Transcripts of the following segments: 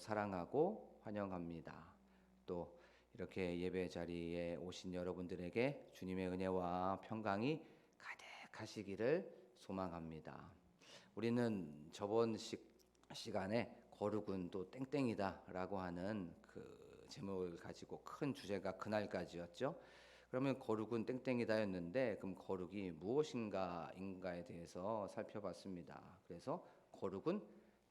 사랑하고 환영합니다. 또 이렇게 예배 자리에 오신 여러분들에게 주님의 은혜와 평강이 가득하시기를 소망합니다. 우리는 저번 시간에 거룩은 또 땡땡이다라고 하는 그 제목을 가지고 큰 주제가 그날까지였죠. 그러면 거룩은 땡땡이다였는데 그럼 거룩이 무엇인가에 대해서 살펴봤습니다. 그래서 거룩은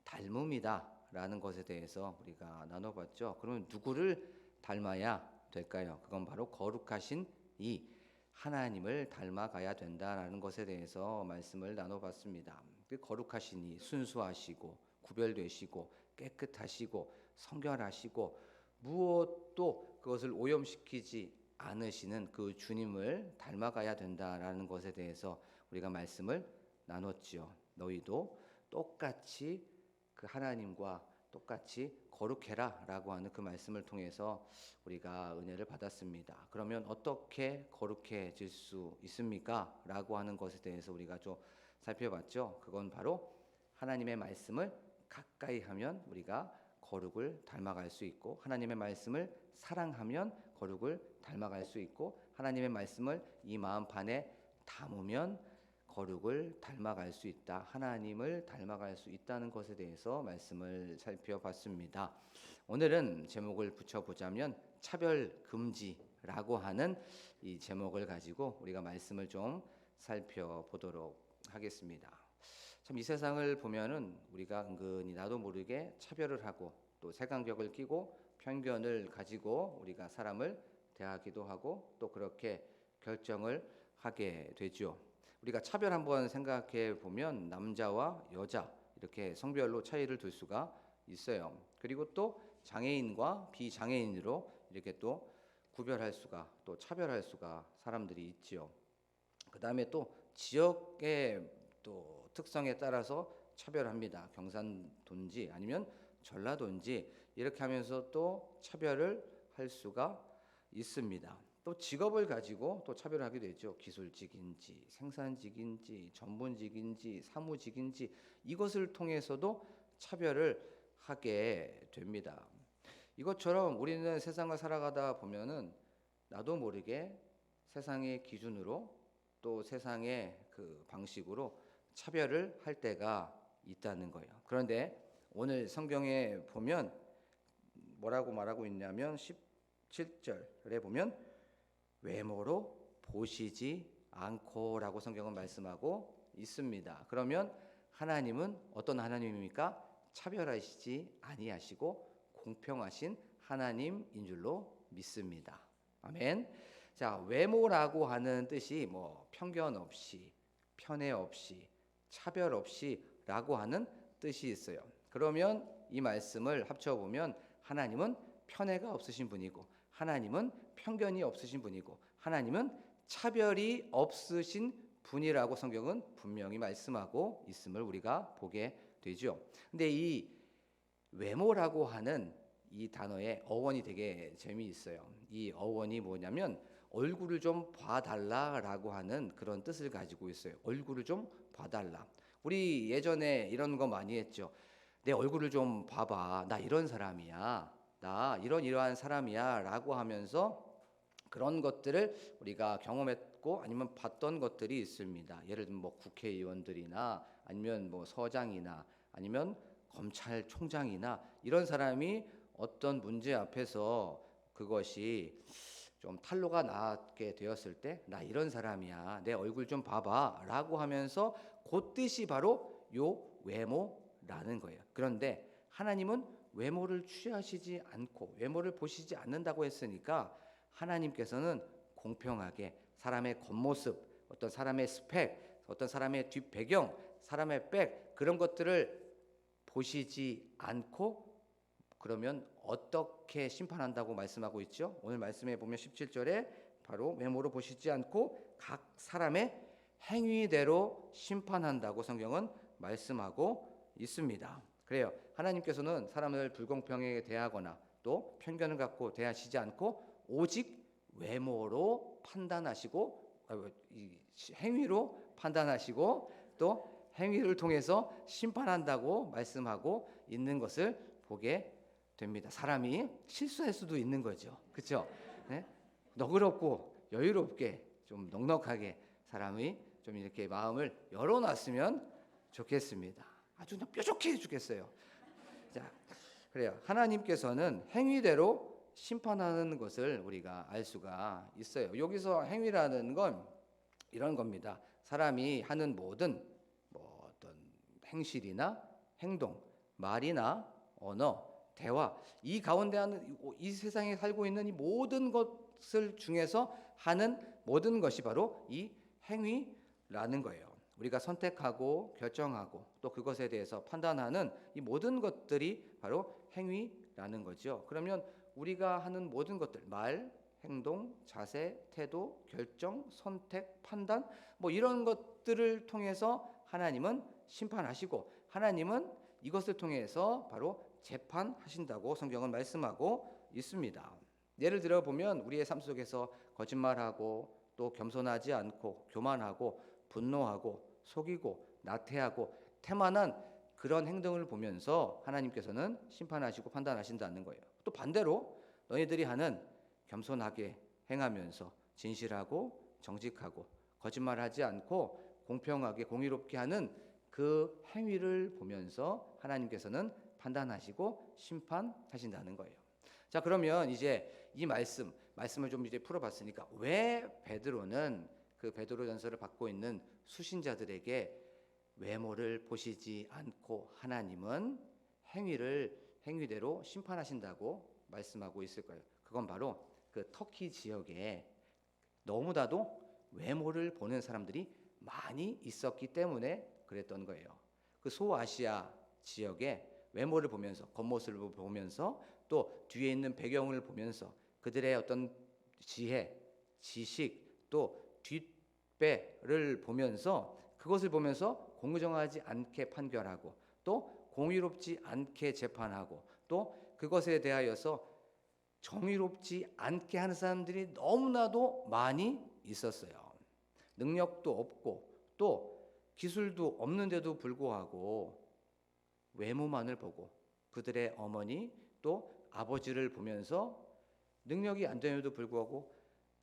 닮음이다라는 것에 대해서 우리가 나눠봤죠. 그러면 누구를 닮아야 될까요? 그건 바로 거룩하신 이 하나님을 닮아가야 된다라는 것에 대해서 말씀을 나눠봤습니다. 그 거룩하신 이 순수하시고 구별되시고 깨끗하시고 성결하시고 무엇도 그것을 오염시키지 않으시는 그 주님을 닮아가야 된다라는 것에 대해서 우리가 말씀을 나눴지요. 너희도 똑같이 그 하나님과 똑같이 거룩해라 라고 하는 그 말씀을 통해서 우리가 은혜를 받았습니다. 그러면 어떻게 거룩해질 수 있습니까? 라고 하는 것에 대해서 우리가 좀 살펴봤죠. 그건 바로 하나님의 말씀을 가까이 하면 우리가 거룩을 닮아갈 수 있고, 하나님의 말씀을 사랑하면 거룩을 닮아갈 수 있고, 하나님의 말씀을 이 마음판에 담으면 거룩을 닮아갈 수 있다. 하나님을 닮아갈 수 있다는 것에 대해서 말씀을 살펴봤습니다. 오늘은 제목을 붙여보자면 차별 금지라고 하는 이 제목을 가지고 우리가 말씀을 좀 살펴보도록 하겠습니다. 참 이 세상을 보면은 우리가 은근히 나도 모르게 차별을 하고 또 색안경을 끼고 편견을 가지고 우리가 사람을 대하기도 하고 또 그렇게 결정을 하게 되죠. 우리가 차별 한번 생각해 보면 남자와 여자 이렇게 성별로 차이를 둘 수가 있어요. 그리고 또 장애인과 비장애인으로 이렇게 또 구별할 수가 또 차별할 수가 사람들이 있지요. 그다음에 또 지역의 또 특성에 따라서 차별합니다. 경상도인지 아니면 전라도인지 이렇게 하면서 또 차별을 할 수가 있습니다. 또 직업을 가지고 또 차별하게 되죠. 기술직인지 생산직인지 전문직인지 사무직인지 이것을 통해서도 차별을 하게 됩니다. 이것처럼 우리는 세상을 살아가다 보면은 나도 모르게 세상의 기준으로 또 세상의 그 방식으로 차별을 할 때가 있다는 거예요. 그런데 오늘 성경에 보면 뭐라고 말하고 있냐면 17절에 보면 외모로 보시지 않고라고 성경은 말씀하고 있습니다. 그러면 하나님은 어떤 하나님입니까? 차별하시지 아니하시고 공평하신 하나님인 줄로 믿습니다. 아멘. 자, 외모라고 하는 뜻이 뭐 편견 없이, 편애 없이, 차별 없이라고 하는 뜻이 있어요. 그러면 이 말씀을 합쳐보면 하나님은 편애가 없으신 분이고 하나님은 편견이 없으신 분이고 하나님은 차별이 없으신 분이라고 성경은 분명히 말씀하고 있음을 우리가 보게 되죠. 근데 이 외모라고 하는 이 단어의 어원이 되게 재미있어요. 이 어원이 뭐냐면 얼굴을 좀 봐달라라고 하는 그런 뜻을 가지고 있어요. 얼굴을 좀 봐달라. 우리 예전에 이런 거 많이 했죠. 내 얼굴을 좀 봐봐. 나 이런 사람이야. 나 이러한 사람이야 라고 하면서 그런 것들을 우리가 경험했고 아니면 봤던 것들이 있습니다. 예를 들면 뭐 국회의원들이나 아니면 뭐 서장이나 아니면 검찰총장이나 이런 사람이 어떤 문제 앞에서 그것이 좀 탄로가 나게 되었을 때 나 이런 사람이야. 내 얼굴 좀 봐봐 라고 하면서 그 뜻이 바로 요 외모라는 거예요. 그런데 하나님은 외모를 취하시지 않고 외모를 보시지 않는다고 했으니까 하나님께서는 공평하게 사람의 겉모습, 어떤 사람의 스펙, 어떤 사람의 뒷배경, 사람의 백 그런 것들을 보시지 않고 그러면 어떻게 심판한다고 말씀하고 있죠? 오늘 말씀에 보면 17절에 바로 외모로 보시지 않고 각 사람의 행위대로 심판한다고 성경은 말씀하고 있습니다. 그래요. 하나님께서는 사람을 불공평하게 대하거나 또 편견을 갖고 대하시지 않고 오직 외모로 판단하시고 행위로 판단하시고 또 행위를 통해서 심판한다고 말씀하고 있는 것을 보게 됩니다. 사람이 실수할 수도 있는 거죠. 그렇죠? 네? 너그럽고 여유롭게 좀 넉넉하게 사람이 좀 이렇게 마음을 열어놨으면 좋겠습니다. 아주 그냥 뾰족해 주겠어요. 자, 그래요. 하나님께서는 행위대로 심판하는 것을 우리가 알 수가 있어요. 여기서 행위라는 건 이런 겁니다. 사람이 하는 모든 어떤 행실이나 행동, 말이나 언어, 대화, 이 가운데 하는 이 세상에 살고 있는 이 모든 것을 중에서 하는 모든 것이 바로 이 행위라는 거예요. 우리가 선택하고 결정하고 또 그것에 대해서 판단하는 이 모든 것들이 바로 행위라는 거죠. 그러면 우리가 하는 모든 것들, 말, 행동, 자세, 태도, 결정, 선택, 판단, 뭐 이런 것들을 통해서 하나님은 심판하시고 하나님은 이것을 통해서 바로 재판하신다고 성경은 말씀하고 있습니다. 예를 들어 보면 우리의 삶 속에서 거짓말하고 또 겸손하지 않고 교만하고 분노하고 속이고 나태하고 태만한 그런 행동을 보면서 하나님께서는 심판하시고 판단하신다는 거예요. 또 반대로 너희들이 하는 겸손하게 행하면서 진실하고 정직하고 거짓말하지 않고 공평하게 공의롭게 하는 그 행위를 보면서 하나님께서는 판단하시고 심판하신다는 거예요. 자, 그러면 이제 이 말씀을 좀 이제 풀어봤으니까 왜 베드로는 그 베드로전서를 받고 있는 수신자들에게 외모를 보시지 않고 하나님은 행위대로 심판하신다고 말씀하고 있을까요? 그건 바로 그 터키 지역에 너무나도 외모를 보는 사람들이 많이 있었기 때문에 그랬던 거예요. 그 소아시아 지역에 외모를 보면서 겉모습을 보면서 또 뒤에 있는 배경을 보면서 그들의 어떤 지혜, 지식 또 뒷배를 보면서 그것을 보면서 공정하지 않게 판결하고 또 공의롭지 않게 재판하고 또 그것에 대하여서 정의롭지 않게 하는 사람들이 너무나도 많이 있었어요. 능력도 없고 또 기술도 없는데도 불구하고 외모만을 보고 그들의 어머니 또 아버지를 보면서 능력이 안 되는데도 불구하고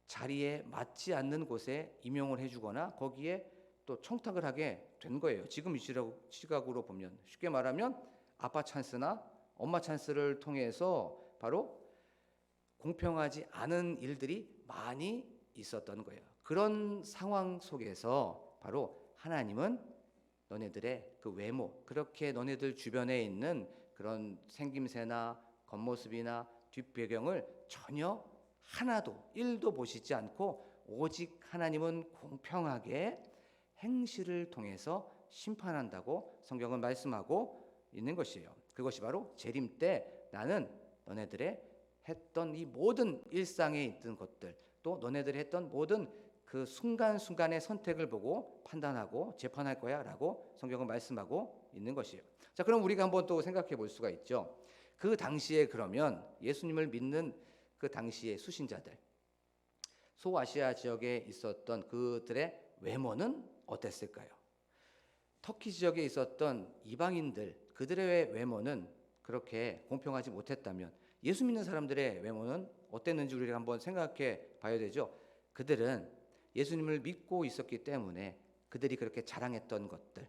자리에 맞지 않는 곳에 임용을 해주거나 거기에 또 청탁을 하게 된 거예요. 지금 이 시각으로 보면 쉽게 말하면 아빠 찬스나 엄마 찬스를 통해서 바로 공평하지 않은 일들이 많이 있었던 거예요. 그런 상황 속에서 바로 하나님은 너네들의 그 외모, 그렇게 너네들 주변에 있는 그런 생김새나 겉모습이나 뒷배경을 전혀 하나도 1도 보시지 않고 오직 하나님은 공평하게 행실을 통해서 심판한다고 성경은 말씀하고 있는 것이에요. 그것이 바로 재림 때 나는 너네들의 했던 이 모든 일상에 있던 것들 또 너네들이 했던 모든 그 순간순간의 선택을 보고 판단하고 재판할 거야 라고 성경은 말씀하고 있는 것이에요. 자, 그럼 우리가 한번 또 생각해 볼 수가 있죠. 그 당시에 그러면 예수님을 믿는 그 당시의 수신자들 소아시아 지역에 있었던 그들의 외모는 어땠을까요? 터키 지역에 있었던 이방인들 그들의 외모는 그렇게 공평하지 못했다면 예수 믿는 사람들의 외모는 어땠는지 우리가 한번 생각해 봐야 되죠. 그들은 예수님을 믿고 있었기 때문에 그들이 그렇게 자랑했던 것들,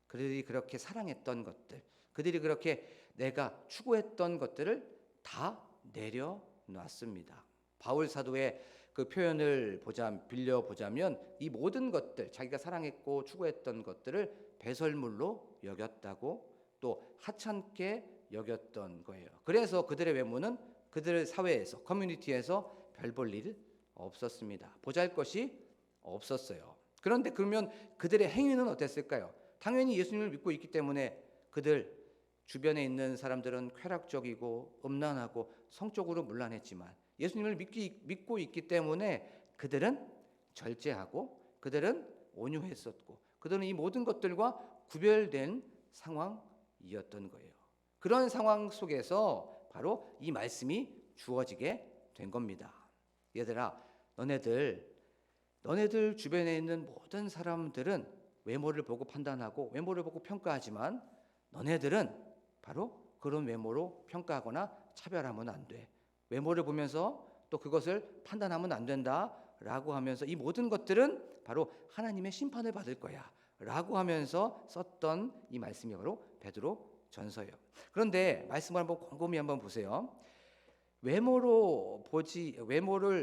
그들이 그렇게 사랑했던 것들, 그들이 그렇게 내가 추구했던 것들을 다 내려놨습니다. 바울 사도의 그 표현을 빌려보자면 이 모든 것들, 자기가 사랑했고 추구했던 것들을 배설물로 여겼다고 또 하찮게 여겼던 거예요. 그래서 그들의 외모는 그들의 사회에서 커뮤니티에서 별 볼 일 없었습니다. 보잘것이 없었어요. 그런데 그러면 그들의 행위는 어땠을까요? 당연히 예수님을 믿고 있기 때문에 그들 주변에 있는 사람들은 쾌락적이고 음란하고 성적으로 문란했지만 예수님을 믿고 있기 때문에 그들은 절제하고 그들은 온유했었고 그들은 이 모든 것들과 구별된 상황이었던 거예요. 그런 상황 속에서 바로 이 말씀이 주어지게 된 겁니다. 얘들아, 너네들 주변에 있는 모든 사람들은 외모를 보고 판단하고 외모를 보고 평가하지만 너네들은 바로 그런 외모로 평가하거나 차별하면 안 돼. 외모를 보면서 또 그것을 판단하면 안 된다라고 하면서 이 모든 것들은 바로 하나님의 심판을 받을 거야 라고 하면서 썼던 이 말씀이 바로 베드로 전서예요. 그런데 말씀을 한번 곰곰이 한번 보세요. 외모를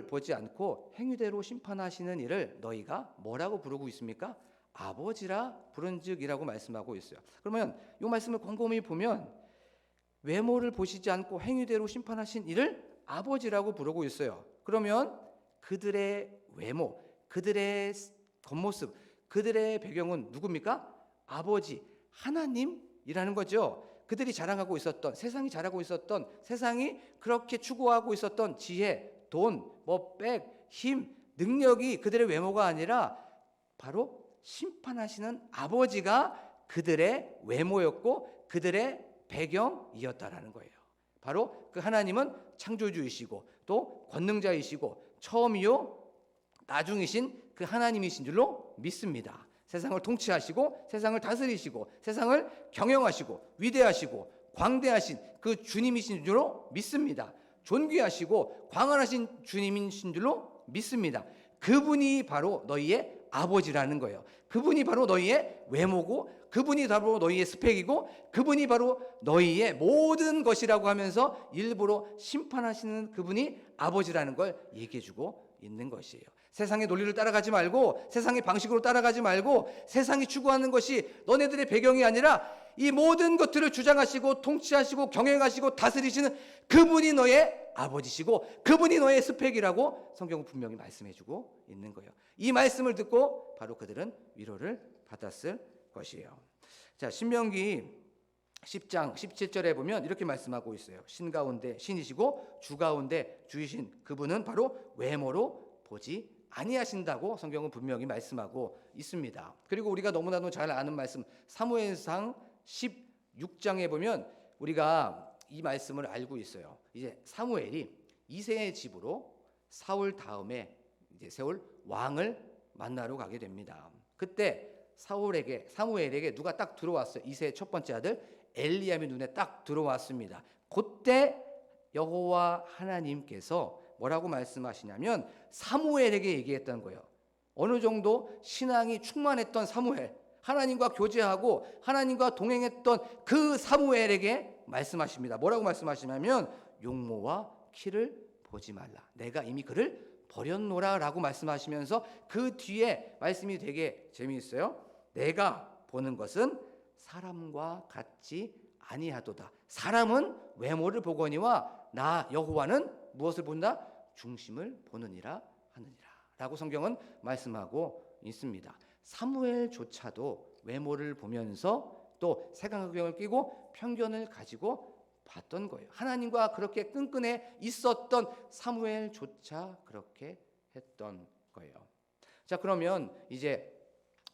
보지 않고 행위대로 심판하시는 이를 너희가 뭐라고 부르고 있습니까? 아버지라 부른즉이라고 말씀하고 있어요. 그러면 이 말씀을 곰곰이 보면 외모를 보시지 않고 행위대로 심판하신 이를 아버지라고 부르고 있어요. 그러면 그들의 외모, 그들의 겉모습, 그들의 배경은 누굽니까? 아버지, 하나님이라는 거죠. 그들이 자랑하고 있었던, 세상이 자랑하고 있었던, 세상이 그렇게 추구하고 있었던 지혜, 돈, 백, 힘, 능력이 그들의 외모가 아니라 바로 심판하시는 아버지가 그들의 외모였고 그들의 배경이었다라는 거예요. 바로 그 하나님은 창조주이시고 또 권능자이시고 처음이요 나중이신 그 하나님이신 줄로 믿습니다. 세상을 통치하시고 세상을 다스리시고 세상을 경영하시고 위대하시고 광대하신 그 주님이신 줄로 믿습니다. 존귀하시고 광활하신 주님이신 줄로 믿습니다. 그분이 바로 너희의 아버지라는 거예요. 그분이 바로 너희의 외모고 그분이 바로 너희의 스펙이고 그분이 바로 너희의 모든 것이라고 하면서 일부러 심판하시는 그분이 아버지라는 걸 얘기해주고 있는 것이에요. 세상의 논리를 따라가지 말고 세상의 방식으로 따라가지 말고 세상이 추구하는 것이 너네들의 배경이 아니라 이 모든 것들을 주장하시고 통치하시고 경영하시고 다스리시는 그분이 너의 아버지시고 그분이 너의 스펙이라고 성경은 분명히 말씀해주고 있는 거예요. 이 말씀을 듣고 바로 그들은 위로를 받았을 것이에요. 자, 신명기 10장 17절에 보면 이렇게 말씀하고 있어요. 신 가운데 신이시고 주 가운데 주이신 그분은 바로 외모로 보지 아니하신다고 성경은 분명히 말씀하고 있습니다. 그리고 우리가 너무나도 잘 아는 말씀 사무엘상 16장에 보면 우리가 이 말씀을 알고 있어요. 이제 사무엘이 이새의 집으로 사울 다음에 이제 세울 왕을 만나러 가게 됩니다. 그때 사무엘에게 누가 딱 들어왔어요. 이새의 첫 번째 아들 엘리암이 눈에 딱 들어왔습니다. 그때 여호와 하나님께서 뭐라고 말씀하시냐면 사무엘에게 얘기했던 거예요. 어느 정도 신앙이 충만했던 사무엘, 하나님과 교제하고 하나님과 동행했던 그 사무엘에게 말씀하십니다. 뭐라고 말씀하시냐면 용모와 키를 보지 말라. 내가 이미 그를 버렸노라 라고 말씀하시면서 그 뒤에 말씀이 되게 재미있어요. 내가 보는 것은 사람과 같지 아니하도다. 사람은 외모를 보거니와 나 여호와는 무엇을 본다? 중심을 보느니라 하느니라 라고 성경은 말씀하고 있습니다. 사무엘조차도 외모를 보면서 또 색안경을 끼고 편견을 가지고 봤던 거예요. 하나님과 그렇게 끈끈해 있었던 사무엘조차 그렇게 했던 거예요. 자, 그러면 이제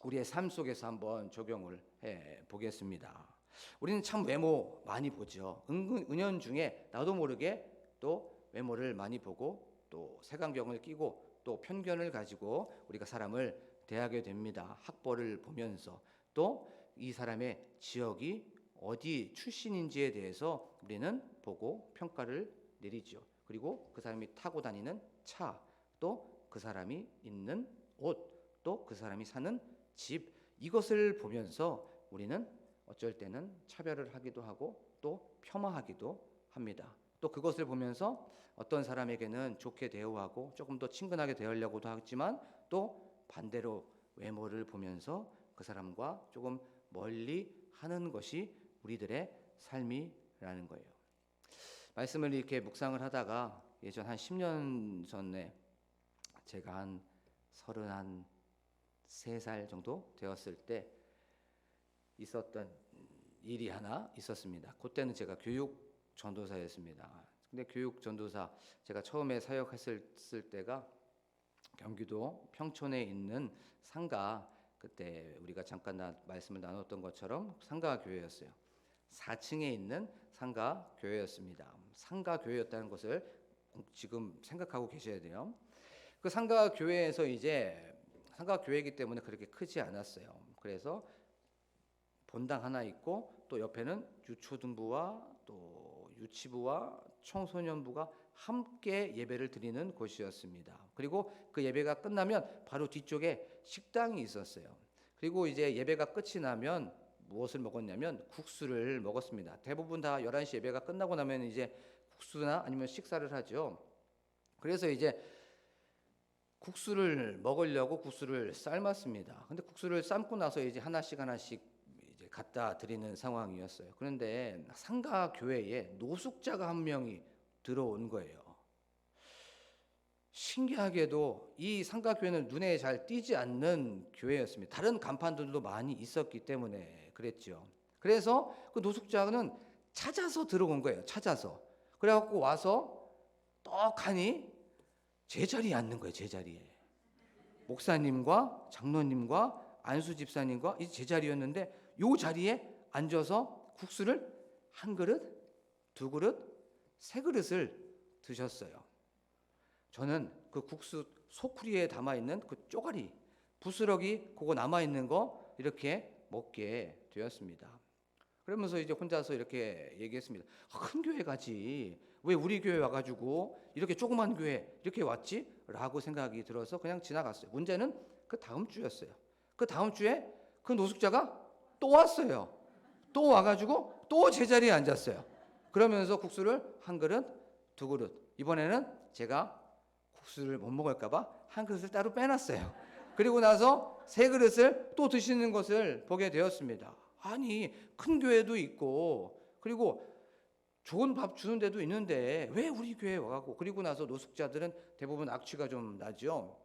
우리의 삶 속에서 한번 적용을 해 보겠습니다. 우리는 참 외모 많이 보죠. 은연중에 나도 모르게 또 외모를 많이 보고 또 색안경을 끼고 또 편견을 가지고 우리가 사람을 대하게 됩니다. 학벌을 보면서 또 이 사람의 지역이 어디 출신인지에 대해서 우리는 보고 평가를 내리죠. 그리고 그 사람이 타고 다니는 차, 또 그 사람이 입는 옷, 또 그 사람이 사는 집, 이것을 보면서 우리는 어쩔 때는 차별을 하기도 하고 또 폄하하기도 합니다. 또 그것을 보면서 어떤 사람에게는 좋게 대우하고 조금 더 친근하게 대하려고도 하지만 또 반대로 외모를 보면서 그 사람과 조금 멀리 하는 것이 우리들의 삶이라는 거예요. 말씀을 이렇게 묵상을 하다가 예전 한 10년 전에 제가 한 33살 정도 되었을 때 있었던 일이 하나 있었습니다. 그때는 제가 교육 전도사였습니다. 근데 교육 전도사 제가 처음에 사역했을 때가 경기도 평촌에 있는 상가, 그때 우리가 잠깐 말씀을 나눴던 것처럼 상가 교회였어요. 4층에 있는 상가 교회였습니다. 상가 교회였다는 것을 지금 생각하고 계셔야 돼요. 그 상가 교회에서 이제 상가 교회이기 때문에 그렇게 크지 않았어요. 그래서 본당 하나 있고 또 옆에는 유초등부와 또 유치부와 청소년부가 함께 예배를 드리는 곳이었습니다. 그리고 그 예배가 끝나면 바로 뒤쪽에 식당이 있었어요. 그리고 이제 예배가 끝이 나면 무엇을 먹었냐면 국수를 먹었습니다. 대부분 다 11시 예배가 끝나고 나면 이제 국수나 아니면 식사를 하죠. 그래서 이제 국수를 먹으려고 국수를 삶았습니다. 근데 국수를 삶고 나서 이제 하나씩 이제 갖다 드리는 상황이었어요. 그런데 상가 교회에 노숙자가 한 명이 들어온 거예요. 신기하게도 이 상가 교회는 눈에 잘 띄지 않는 교회였습니다. 다른 간판들도 많이 있었기 때문에 그랬죠. 그래서 그 노숙자는 찾아서 들어온 거예요. 찾아서. 그래갖고 와서 떡하니 제자리에 앉는 거예요. 제자리에. 목사님과 장로님과 안수 집사님과 이 제자리였는데 요 자리에 앉아서 국수를 한 그릇, 두 그릇, 세 그릇을 드셨어요. 저는 그 국수 소쿠리에 담아있는 그 쪼가리, 부스러기 그거 남아있는 거 이렇게 먹게 되었습니다. 그러면서 이제 혼자서 이렇게 얘기했습니다. 큰 교회 가지. 왜 우리 교회 와가지고 이렇게 조그만 교회 이렇게 왔지? 라고 생각이 들어서 그냥 지나갔어요. 문제는 그 다음 주였어요. 그 다음 주에 그 노숙자가 또 왔어요. 또 와가지고 또 제자리에 앉았어요. 그러면서 국수를 한 그릇, 두 그릇. 이번에는 제가 국수를 못 먹을까봐 한 그릇을 따로 빼놨어요. 그리고 나서 세 그릇을 또 드시는 것을 보게 되었습니다. 아니, 큰 교회도 있고, 그리고 좋은 밥 주는 데도 있는데, 왜 우리 교회에 와가고, 그리고 나서 노숙자들은 대부분 악취가 좀 나죠.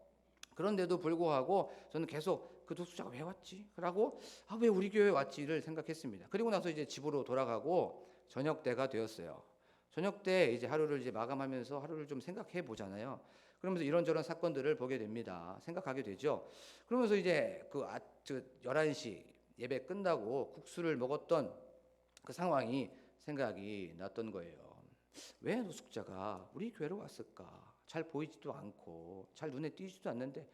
그런데도 불구하고 저는 계속 그 노숙자가 왜 왔지? 라고, 왜 우리 교회에 왔지를 생각했습니다. 그리고 나서 이제 집으로 돌아가고 저녁 때가 되었어요. 저녁 때 이제 하루를 이제 마감하면서 하루를 좀 생각해 보잖아요. 그러면서 이런저런 사건들을 보게 됩니다. 생각하게 되죠. 그러면서 이제 11시 예배 끝나고 국수를 먹었던 그 상황이 생각이 났던 거예요. 왜 노숙자가 우리 교회로 왔을까? 잘 보이지도 않고 잘 눈에 띄지도 않는데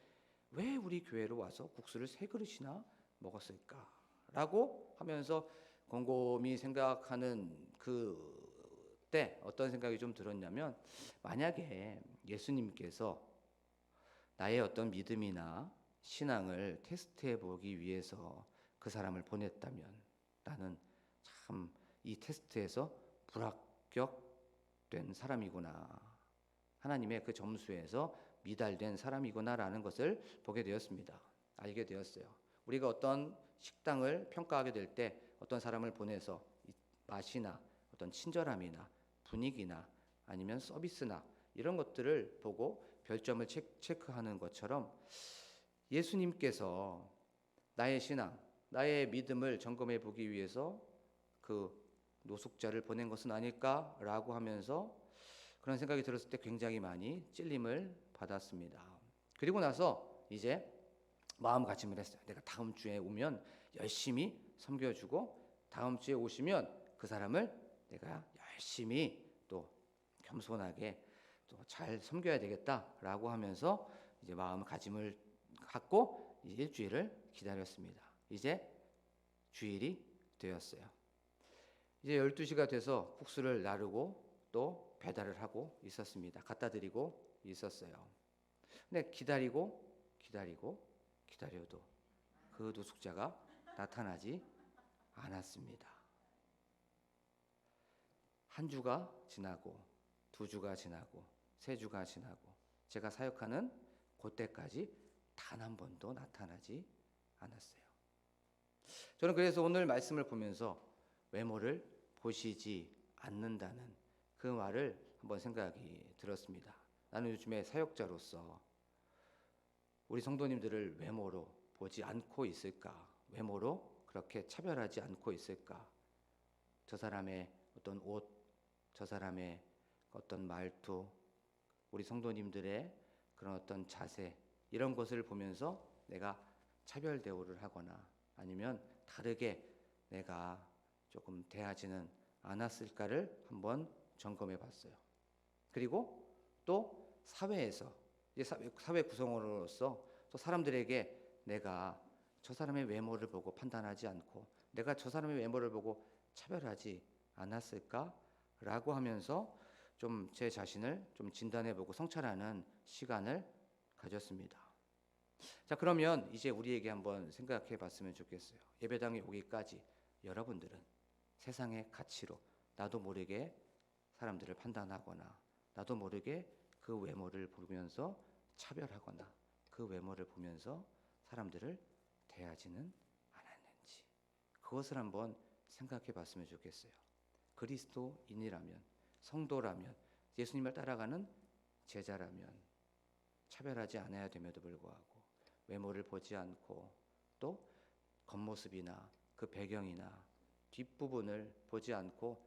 왜 우리 교회로 와서 국수를 세 그릇이나 먹었을까? 라고 하면서 곰곰이 생각하는 그때 어떤 생각이 좀 들었냐면, 만약에 예수님께서 나의 어떤 믿음이나 신앙을 테스트해 보기 위해서 그 사람을 보냈다면 나는 참 이 테스트에서 불합격된 사람이구나, 하나님의 그 점수에서 미달된 사람이구나라는 것을 보게 되었습니다. 알게 되었어요. 우리가 어떤 식당을 평가하게 될 때 어떤 사람을 보내서 맛이나 어떤 친절함이나 분위기나 아니면 서비스나 이런 것들을 보고 별점을 체크하는 것처럼 예수님께서 나의 신앙, 나의 믿음을 점검해 보기 위해서 그 노숙자를 보낸 것은 아닐까라고 하면서 그런 생각이 들었을 때 굉장히 많이 찔림을 받았습니다. 그리고 나서 이제 마음가짐을 했어요. 내가 다음 주에 오면 열심히 섬겨주고 다음 주에 오시면 그 사람을 내가 열심히 또 겸손하게 또 잘 섬겨야 되겠다라고 하면서 이제 마음가짐을 갖고 이제 일주일을 기다렸습니다. 이제 주일이 되었어요. 이제 12시가 돼서 국수를 나르고 또 배달을 하고 있었습니다. 갖다 드리고 있었어요. 근데 기다려도 그 노숙자가 나타나지 않았습니다. 한 주가 지나고 두 주가 지나고 세 주가 지나고 제가 사역하는 그때까지 단 한 번도 나타나지 않았어요. 저는 그래서 오늘 말씀을 보면서 외모를 보시지 않는다는 그 말을 한번 생각이 들었습니다. 나는 요즘에 사역자로서 우리 성도님들을 외모로 보지 않고 있을까? 외모로 그렇게 차별하지 않고 있을까? 저 사람의 어떤 옷, 저 사람의 어떤 말투, 우리 성도님들의 그런 어떤 자세, 이런 것을 보면서 내가 차별 대우를 하거나 아니면 다르게 내가 조금 대하지는 않았을까를 한번 점검해 봤어요. 그리고 또 사회에서, 사회 구성원으로서 또 사람들에게 내가 저 사람의 외모를 보고 판단하지 않고 내가 저 사람의 외모를 보고 차별하지 않았을까라고 하면서 좀 제 자신을 좀 진단해보고 성찰하는 시간을 가졌습니다. 자, 그러면 이제 우리에게 한번 생각해봤으면 좋겠어요. 예배당에 오기까지 여러분들은 세상의 가치로 나도 모르게 사람들을 판단하거나 나도 모르게 그 외모를 보면서 차별하거나 그 외모를 보면서 사람들을 대하지는 않았는지, 그것을 한번 생각해 봤으면 좋겠어요. 그리스도인이라면, 성도라면, 예수님을 따라가는 제자라면 차별하지 않아야 됨에도 불구하고 외모를 보지 않고 또 겉모습이나 그 배경이나 뒷부분을 보지 않고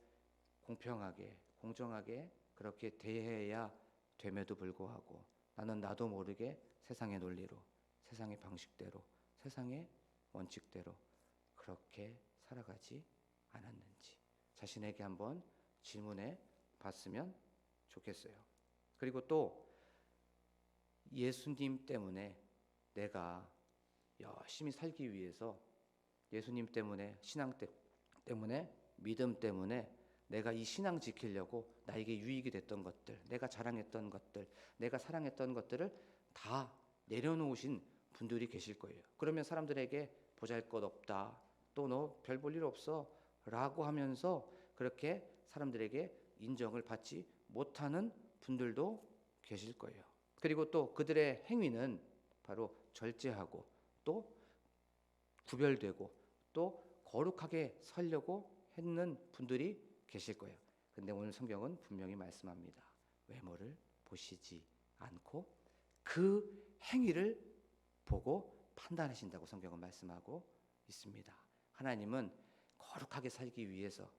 공평하게 공정하게 그렇게 대해야 됨에도 불구하고 나는 나도 모르게 세상의 논리로, 세상의 방식대로, 세상의 원칙대로 그렇게 살아가지 않았는지 자신에게 한번 질문해 봤으면 좋겠어요. 그리고 또 예수님 때문에 내가 열심히 살기 위해서, 예수님 때문에, 신앙 때문에, 믿음 때문에 내가 이 신앙 지키려고 나에게 유익이 됐던 것들, 내가 자랑했던 것들, 내가 사랑했던 것들을 다 내려놓으신 분들이 계실 거예요. 그러면 사람들에게 보잘것없다, 또 너 별 볼 일 없어 라고 하면서 그렇게 사람들에게 인정을 받지 못하는 분들도 계실 거예요. 그리고 또 그들의 행위는 바로 절제하고 또 구별되고 또 거룩하게 살려고 했는 분들이 계실 거예요. 근데 오늘 성경은 분명히 말씀합니다. 외모를 보시지 않고 그 행위를 보고 판단하신다고 성경은 말씀하고 있습니다. 하나님은 거룩하게 살기 위해서,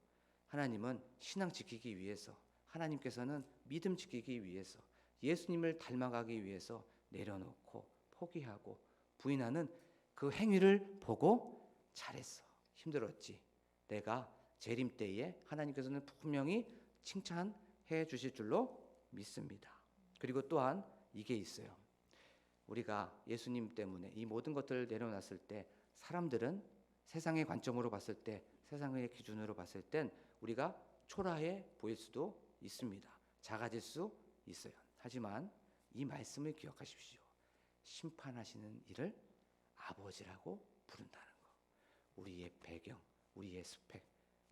하나님은 신앙 지키기 위해서, 하나님께서는 믿음 지키기 위해서, 예수님을 닮아가기 위해서 내려놓고 포기하고 부인하는 그 행위를 보고 잘했어, 힘들었지, 내가 재림 때에 하나님께서는 분명히 칭찬해 주실 줄로 믿습니다. 그리고 또한 이게 있어요. 우리가 예수님 때문에 이 모든 것들을 내려놨을 때 사람들은 세상의 관점으로 봤을 때, 세상의 기준으로 봤을 땐 우리가 초라해 보일 수도 있습니다. 작아질 수 있어요. 하지만 이 말씀을 기억하십시오. 심판하시는 이를 아버지라고 부른다는 거. 우리의 배경, 우리의 스펙,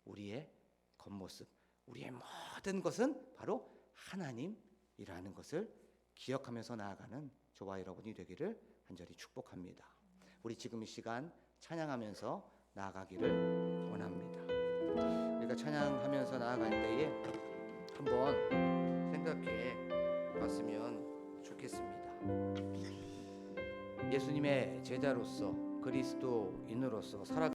우리의 겉모습, 우리의 모든 것은 바로 하나님이라는 것을 기억하면서 나아가는 저와 여러분이 되기를 간절히 축복합니다. 우리 지금 이 시간 찬양하면서 나아가기를 원합니다. 우리가 찬양하면서 나아갈 때에 한번 생각해 봤으면 좋겠습니다. 예수님의 제자로서, 그리스도인으로서 살아